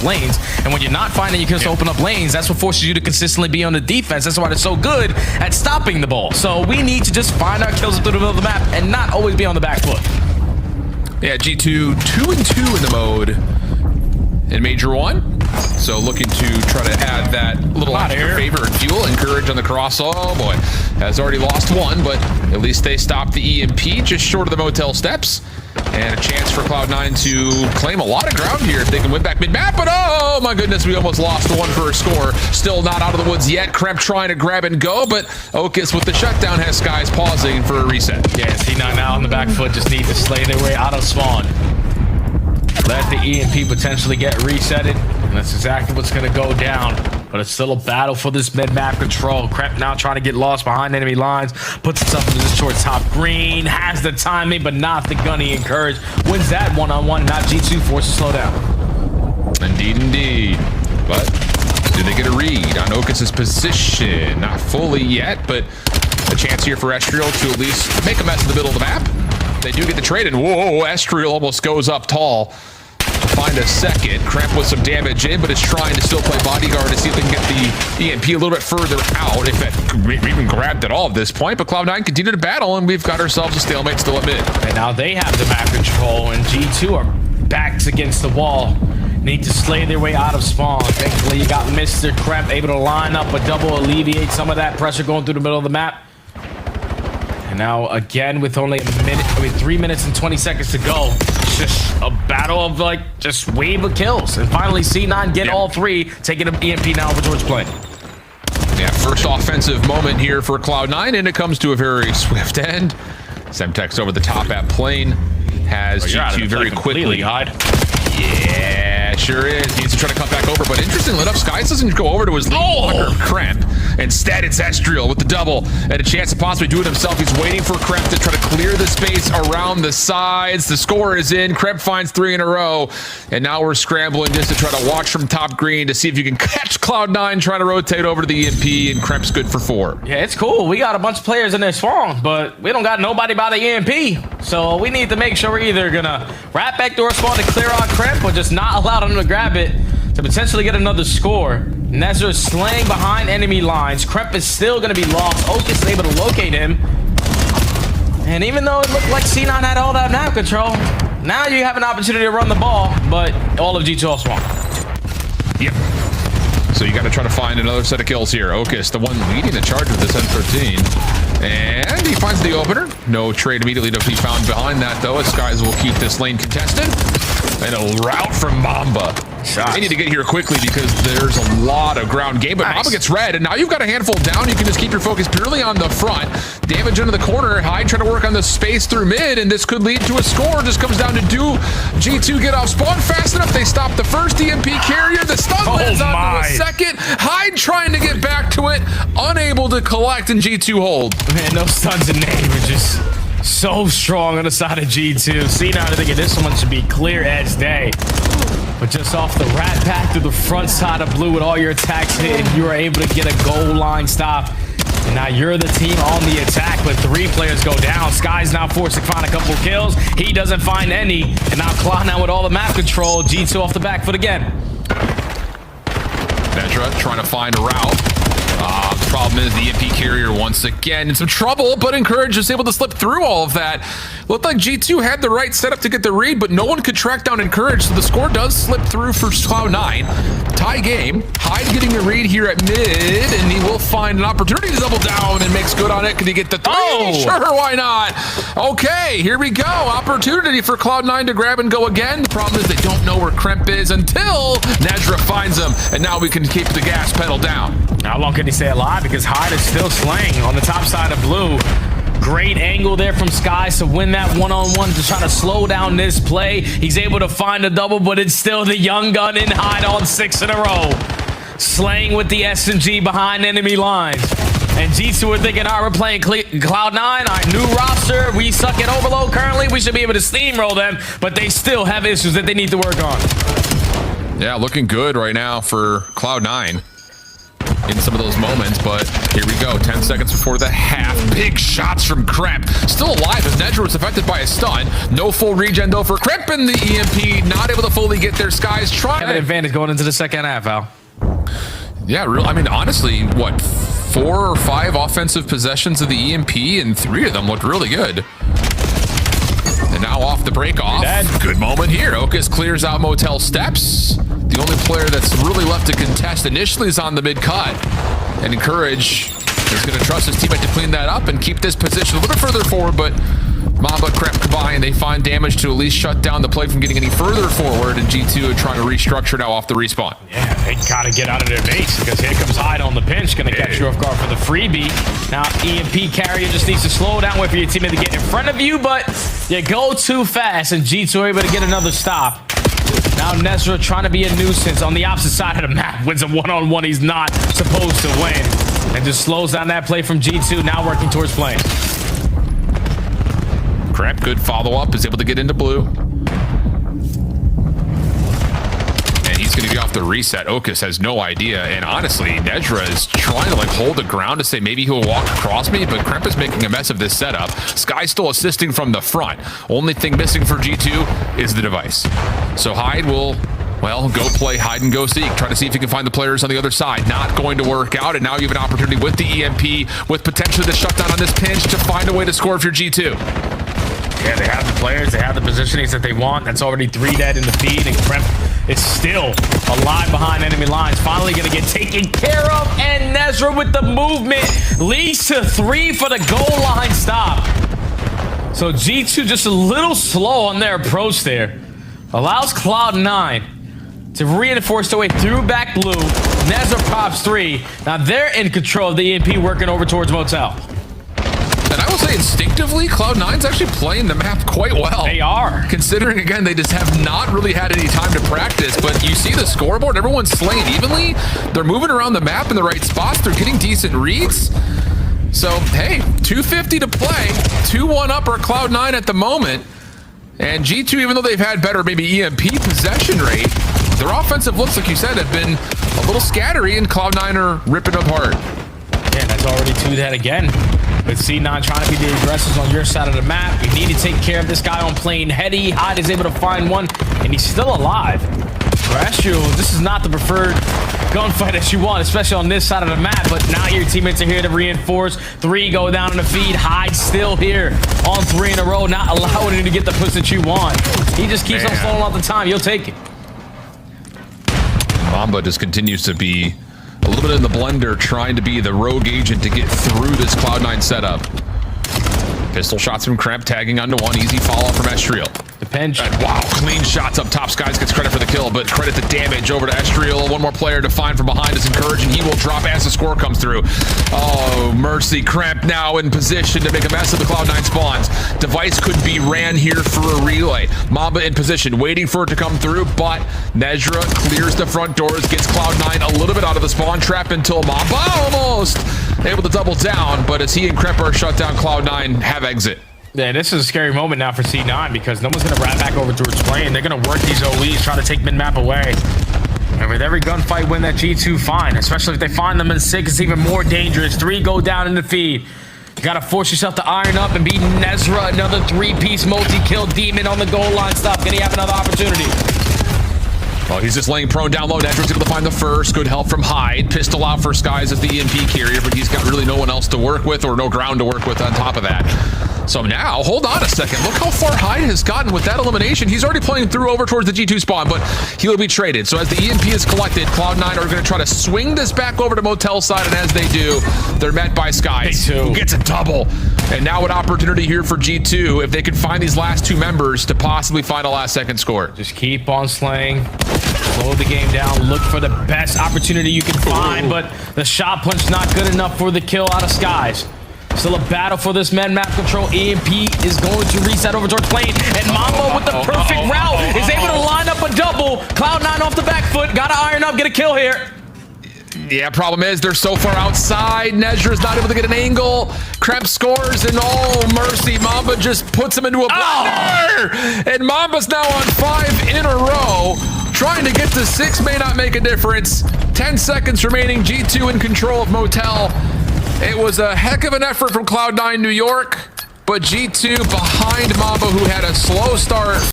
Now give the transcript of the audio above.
up lanes. And when you're not finding you can just open up lanes, that's what forces you to consistently be on the defense. That's why they're so good at stopping the ball. So we need to just find our kills through the middle of the map and not always be on the back foot. Yeah, G2 2-2 in the mode in Major 1. So looking to try to add that little extra favor and fuel. Encourage on the cross. Oh boy, has already lost one, but at least they stopped the EMP just short of the motel steps. And a chance for Cloud9 to claim a lot of ground here if they can win back mid-map. But oh my goodness, we almost lost the one for a score. Still not out of the woods yet. Kremp trying to grab and go, but Okus with the shutdown has Skies pausing for a reset. Yeah, C9 now on the back foot, just need to slay their way out of spawn. Let the EMP potentially get resetted, and that's exactly what's going to go down. But it's still a battle for this mid-map control. Kremp now trying to get lost behind enemy lines, puts himself into this short top green, has the timing, but not the gunny encourage. Wins that one-on-one, not G2 forced to slow down. Indeed. But do they get a read on Okus's position? Not fully yet, but a chance here for Estriel to at least make a mess in the middle of the map. They do get the trade, and whoa, Estriel almost goes up tall. Find a second. Kremp with some damage in, but is trying to still play bodyguard to see if they can get the EMP a little bit further out, if that even grabbed at all at this point. But Cloud9 continue to battle, and we've got ourselves a stalemate still at mid. And now they have the map control, and G2 are backs against the wall. Need to slay their way out of spawn. Thankfully, you got Mr. Kremp able to line up a double, alleviate some of that pressure going through the middle of the map. And now, again, with only a minute, 3 minutes and 20 seconds to go, it's just a battle of, like, just wave of kills. And finally, C9 get all three, taking an EMP now over towards play. Yeah, first offensive moment here for Cloud9, and it comes to a very swift end. Semtex over the top at plane has G2 very quickly. Yeah, sure is. Needs to try to come back over, but interestingly enough, Skies doesn't go over to his lead Kremp. Instead, it's Estriel with the double and a chance to possibly do it himself. He's waiting for Kremp to try to clear the space around the sides. The score is in. Kremp finds 3 in a row, and now we're scrambling just to try to watch from top green to see if you can catch Cloud9 trying to rotate over to the EMP, and Kremp's good for 4. Yeah, it's cool. We got a bunch of players in their spawn, but we don't got nobody by the EMP. So we need to make sure we're either gonna wrap back door spawn to clear out Kremp, or just not allow them to grab it to potentially get another score. Nezra slaying behind enemy lines. Kremp is still going to be lost. Okus is able to locate him. And even though it looked like C9 had all that map control, now you have an opportunity to run the ball, but all of G2 off spawn. Yep. So you got to try to find another set of kills here. Okus, the one leading the charge with this M13. And he finds the opener. No trade immediately to be found behind that, though, as Skies will keep this lane contested. And a route from Mamba. They need to get here quickly because there's a lot of ground game, but Mamba gets red, and now you've got a handful down. You can just keep your focus purely on the front. Damage into the corner. Hyde trying to work on the space through mid, and this could lead to a score. Just comes down to do G2 get off spawn fast enough. They stop the first EMP carrier. The stun lands onto the second. Hyde trying to get back to it, unable to collect, and G2 hold. Man, those stuns in name are just so strong on the side of G2. C9, I think this one should be clear as day. But just off the rat pack through the front side of blue with all your attacks hit, you are able to get a goal line stop. And now you're the team on the attack, but 3 players go down. Sky's now forced to find a couple kills. He doesn't find any. And now Cloud9 with all the map control. G2 off the back foot again. Nezra trying to find a route. The problem is the EMP carrier once again in some trouble, but Encourage is able to slip through all of that. Looked like G2 had the right setup to get the read, but no one could track down Encourage, so the score does slip through for Cloud9. Tie game. Hyde getting a read here at mid, and he will find an opportunity to double down and makes good on it. Can he get the 3? Sure, why not? Okay, here we go. Opportunity for Cloud9 to grab and go again. The problem is they don't know where Kremp is until Nezra finds him, and now we can keep the gas pedal down. How long can he stay alive? Because Hyde is still slaying on the top side of blue. Great angle there from Skies to win that one-on-one to try to slow down this play. He's able to find a double, but it's still the young gun in Hyde on 6 in a row. Slaying with the SMG behind enemy lines. And G2 are thinking, all right, we're playing Cloud9, our new roster. We suck at Overload currently. We should be able to steamroll them, but they still have issues that they need to work on. Yeah, looking good right now for Cloud9. in some of those moments, but here we go. 10 seconds before the half. Big shots from Kremp. Still alive as Nedra was affected by a stun. No full regen though for Kremp, and the EMP not able to fully get their skies. Trying have an advantage going into the second half, Al. Yeah, I mean, honestly, what, 4 or 5 offensive possessions of the EMP, and 3 of them looked really good. And now off the break off. Good moment here. Okus clears out Motel Steps. The only player that's really left to contest initially is on the mid cut. And Encourage is going to trust his teammate to clean that up and keep this position a little bit further forward, but Mamba, Kremp combine, they find damage to at least shut down the play from getting any further forward, and G2 are trying to restructure now off the respawn. Yeah, they gotta get out of their base because here comes Hyde on the pinch, gonna catch you off guard for the freebie. Now EMP carrier just needs to slow down, wait for your teammate to get in front of you, but you go too fast, and G2 are able to get another stop. Now Nezra trying to be a nuisance on the opposite side of the map, wins a one-on-one he's not supposed to win, and just slows down that play from G2, now working towards playing. Kremp, good follow-up, is able to get into blue. And he's going to be off the reset. Okus has no idea, and honestly, Nedra is trying to like hold the ground to say maybe he'll walk across me, but Kremp is making a mess of this setup. Sky still assisting from the front. Only thing missing for G2 is the device. So Hyde will, well, go play hide and go seek. Try to see if he can find the players on the other side. Not going to work out, and now you have an opportunity with the EMP, with potentially the shutdown on this pinch to find a way to score if you're G2. Yeah, they have the players, they have the positionings that they want. That's already 3 dead in the feed, and Kremp is still alive behind enemy lines. Finally gonna get taken care of, and Nezra with the movement leads to 3 for the goal line stop. So G2 just a little slow on their approach there. Allows Cloud9 to reinforce their way through back blue. Nezra pops 3. Now they're in control of the EMP working over towards Motel. And I will say instinctively, Cloud9's actually playing the map quite well. They are. Considering, again, they just have not really had any time to practice, but you see the scoreboard, everyone's slaying evenly. They're moving around the map in the right spots. They're getting decent reads. So, hey, 2:50 to play. 2-1 up are Cloud9 at the moment. And G2, even though they've had better maybe EMP possession rate, their offensive looks, like you said, have been a little scattery, and Cloud9 are ripping apart. Yeah, that's already 2 dead again. With C9 trying to be the aggressors on your side of the map. You need to take care of this guy on plane heady. Hyde is able to find one, and he's still alive. Terrestrial, this is not the preferred gunfight that you want, especially on this side of the map, but now your teammates are here to reinforce. 3 go down in the feed. Hyde still here on 3 in a row, not allowing him to get the push that you want. He just keeps on slowing out the time. You'll take it. Mamba just continues to be a little bit in the blender, trying to be the rogue agent to get through this Cloud9 setup. Pistol shots from Kremp, tagging onto 1. Easy follow-up from Estriel. The pinch. And wow, clean shots up top. Skies gets credit for the kill, but credit the damage over to Estriel. One more player to find from behind is Encourage, and he will drop as the score comes through. Oh, mercy. Kremp now in position to make a mess of the Cloud9 spawns. Device could be ran here for a relay. Mamba in position, waiting for it to come through, but Nezra clears the front doors, gets Cloud9 a little bit out of the spawn trap until Mamba almost able to double down, but as he and Kremp are shut down, Cloud9 have exit. Yeah, this is a scary moment now for C9 because no one's going to wrap back over towards playing. They're going to work these OEs, try to take mid-map away. And with every gunfight win that G2 find, especially if they find them in 6, it's even more dangerous. 3 go down in the feed. You got to force yourself to iron up and beat Nezra, another 3-piece multi-kill demon on the goal line stop. Can he have another opportunity? Oh, he's just laying prone down low. Nedra's able to find the first. Good help from Hyde. Pistol out for Skies as the EMP carrier, but he's got really no one else to work with or no ground to work with on top of that. So now, hold on a second. Look how far Hyde has gotten with that elimination. He's already playing through over towards the G2 spawn, but he'll be traded. So as the EMP is collected, Cloud9 are going to try to swing this back over to Motel side, and as they do, they're met by Skies, who gets a double. And now an opportunity here for G2, if they can find these last 2 members, to possibly find a last-second score. Just keep on slaying. Slow the game down. Look for the best opportunity you can find, but the shot punch not good enough for the kill out of Skies. Still a battle for this man map control. EMP is going to reset over towards plane, and Mambo with the perfect route is able to line up a double. Cloud9 off the back foot. Gotta iron up, get a kill here. Yeah, problem is they're so far outside. Nezra's not able to get an angle. Kremp scores, and oh, mercy. Mamba just puts him into a blender. And Mamba's now on 5 in a row. Trying to get to 6 may not make a difference. 10 seconds remaining. G2 in control of Motel. It was a heck of an effort from Cloud9 New York, but G2 behind Mamba, who had a slow start.